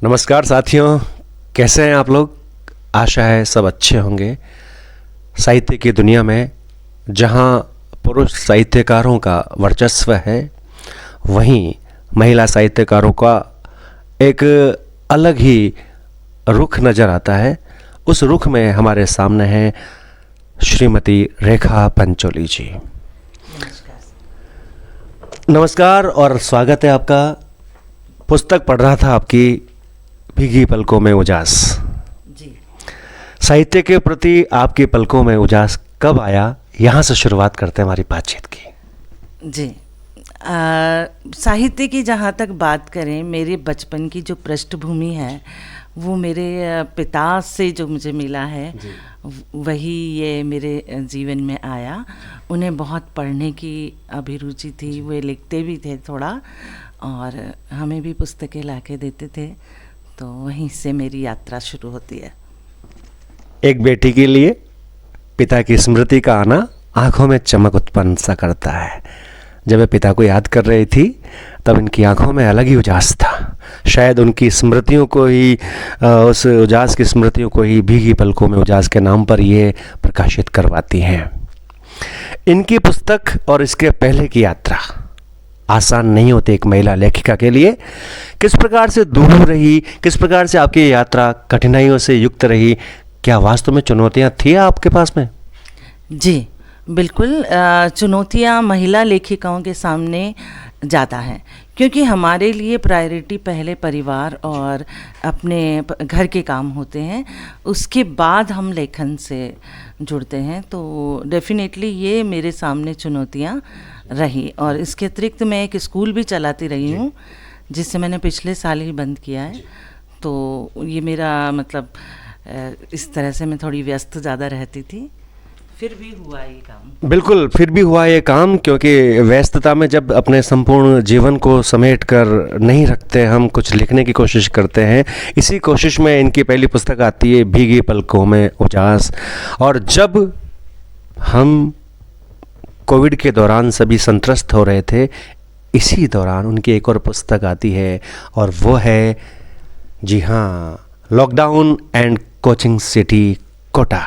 नमस्कार साथियों, कैसे हैं आप लोग। आशा है सब अच्छे होंगे। साहित्य की दुनिया में जहां पुरुष साहित्यकारों का वर्चस्व है, वहीं महिला साहित्यकारों का एक अलग ही रुख नज़र आता है। उस रुख में हमारे सामने हैं श्रीमती रेखा पंचोली जी। नमस्कार और स्वागत है आपका। पुस्तक पढ़ रहा था आपकी, भीगी पलकों में उजास जी। साहित्य के प्रति आपकी पलकों में उजास कब आया, यहाँ से शुरुआत करते हैं हमारी बातचीत की। जी, साहित्य की जहाँ तक बात करें, मेरे बचपन की जो पृष्ठभूमि है वो मेरे पिता से जो मुझे मिला है वही ये मेरे जीवन में आया। उन्हें बहुत पढ़ने की अभिरुचि थी, वे लिखते भी थे थोड़ा और हमें भी पुस्तकें लाके देते थे, तो वहीं से मेरी यात्रा शुरू होती है। एक बेटी के लिए पिता की स्मृति का आना आंखों में चमक उत्पन्न सा करता है। जब वे पिता को याद कर रही थी तब इनकी आंखों में अलग ही उजास था। शायद उनकी स्मृतियों को ही, उस उजास की स्मृतियों को ही भीगी पलकों में उजास के नाम पर ये प्रकाशित करवाती हैं। इनकी पुस्तक और इसके पहले की यात्रा आसान नहीं होती एक महिला लेखिका के लिए। किस प्रकार से दूर रही, किस प्रकार से आपकी यात्रा कठिनाइयों से युक्त रही, क्या वास्तव में चुनौतियां थी आपके पास में? जी बिल्कुल, चुनौतियां महिला लेखिकाओं के सामने ज़्यादा हैं, क्योंकि हमारे लिए प्रायोरिटी पहले परिवार और अपने घर के काम होते हैं, उसके बाद हम लेखन से जुड़ते हैं। तो डेफिनेटली ये मेरे सामने चुनौतियां रही। और इसके अतिरिक्त मैं एक स्कूल भी चलाती रही हूँ, जिससे मैंने पिछले साल ही बंद किया है। तो ये मेरा मतलब इस तरह से मैं थोड़ी व्यस्त ज़्यादा रहती थी, फिर भी हुआ ये काम। बिल्कुल, फिर भी हुआ ये काम, क्योंकि व्यस्तता में जब अपने संपूर्ण जीवन को समेट कर नहीं रखते, हम कुछ लिखने की कोशिश करते हैं। इसी कोशिश में इनकी पहली पुस्तक आती है भीगी पलकों में उजास। और जब हम कोविड के दौरान सभी संत्रस्त हो रहे थे, इसी दौरान उनकी एक और पुस्तक आती है और वो है, जी हाँ, lockdown and coaching city Kota.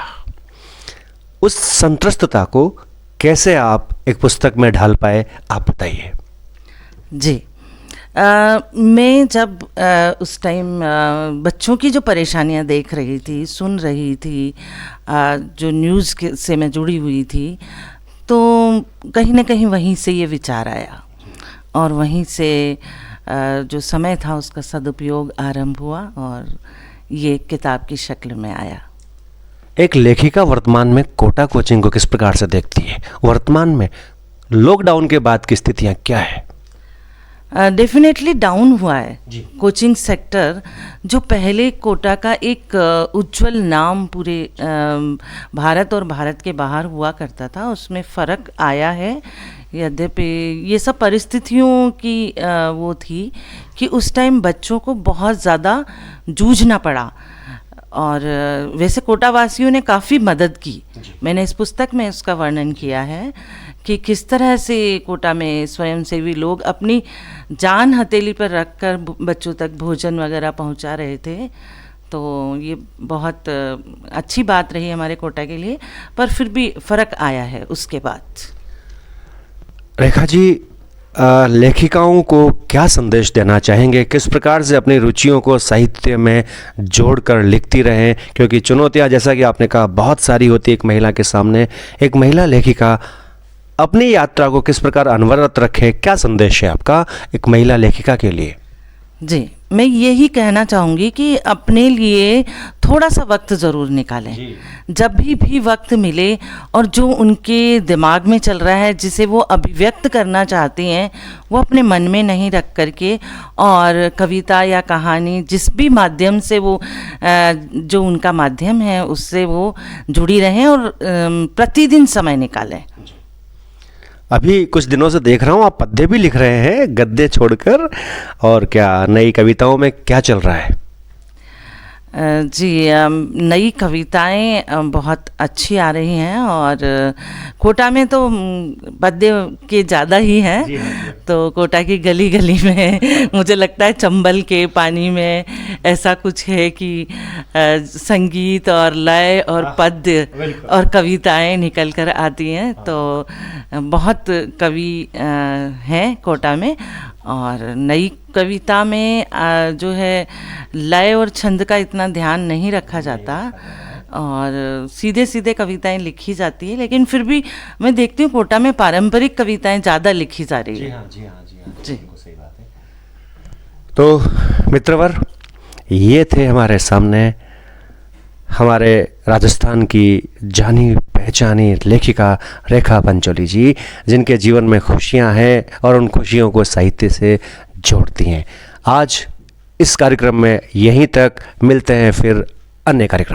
उस संत्रस्तता को कैसे आप एक पुस्तक में ढाल पाए, आप बताइए। जी, मैं जब उस टाइम बच्चों की जो परेशानियां देख रही थी, सुन रही थी, जो न्यूज़ से मैं जुड़ी हुई थी, तो कहीं ना कहीं वहीं से ये विचार आया और वहीं से जो समय था उसका सदुपयोग आरंभ हुआ और ये किताब की शक्ल में आया। एक लेखिका वर्तमान में कोटा कोचिंग को किस प्रकार से देखती है? वर्तमान में लॉकडाउन के बाद की स्थितियां क्या है? डेफिनेटली डाउन हुआ है कोचिंग सेक्टर। जो पहले कोटा का एक उज्जवल नाम पूरे भारत और भारत के बाहर हुआ करता था, उसमें फ़र्क आया है। यद्यपि ये सब परिस्थितियों की वो थी कि उस टाइम बच्चों को बहुत ज़्यादा जूझना पड़ा और वैसे कोटा वासियों ने काफ़ी मदद की। मैंने इस पुस्तक में उसका वर्णन किया है कि किस तरह से कोटा में स्वयंसेवी लोग अपनी जान हथेली पर रखकर बच्चों तक भोजन वगैरह पहुंचा रहे थे। तो ये बहुत अच्छी बात रही हमारे कोटा के लिए, पर फिर भी फ़र्क आया है उसके बाद। रेखा जी, लेखिकाओं को क्या संदेश देना चाहेंगे? किस प्रकार से अपनी रुचियों को साहित्य में जोड़कर लिखती रहें? क्योंकि चुनौतियां, जैसा कि आपने कहा, बहुत सारी होती है एक महिला के सामने। एक महिला लेखिका अपनी यात्रा को किस प्रकार अनवरत रखे, क्या संदेश है आपका एक महिला लेखिका के लिए? जी, मैं यही कहना चाहूँगी कि अपने लिए थोड़ा सा वक्त ज़रूर निकालें, जब भी वक्त मिले, और जो उनके दिमाग में चल रहा है, जिसे वो अभिव्यक्त करना चाहती हैं, वो अपने मन में नहीं रख करके और कविता या कहानी, जिस भी माध्यम से वो जो उनका माध्यम है उससे वो जुड़ी रहें और प्रतिदिन समय निकालें। अभी कुछ दिनों से देख रहा हूँ आप पद्य भी लिख रहे हैं, गद्य छोड़कर, और क्या नई कविताओं में क्या चल रहा है? जी, नई कविताएं बहुत अच्छी आ रही हैं और कोटा में तो पद्य के ज़्यादा ही हैं। तो कोटा की गली गली में मुझे लगता है चंबल के पानी में ऐसा कुछ है कि संगीत और लय और पद्य और कविताएं निकल कर आती हैं। तो बहुत कवि हैं कोटा में, और नई कविता में जो है लय और छंद का इतना ध्यान नहीं रखा जाता और सीधे सीधे कविताएं लिखी जाती है। लेकिन फिर भी मैं देखती हूँ कोटा में पारंपरिक कविताएं ज़्यादा लिखी जा रही है। जी। सही बात है। तो मित्रवर, ये थे हमारे सामने हमारे राजस्थान की जानी पहचानी लेखिका रेखा पंचोली जी, जिनके जीवन में खुशियां हैं और उन खुशियों को साहित्य से जोड़ती हैं। आज इस कार्यक्रम में यहीं तक, मिलते हैं फिर अन्य कार्यक्रम।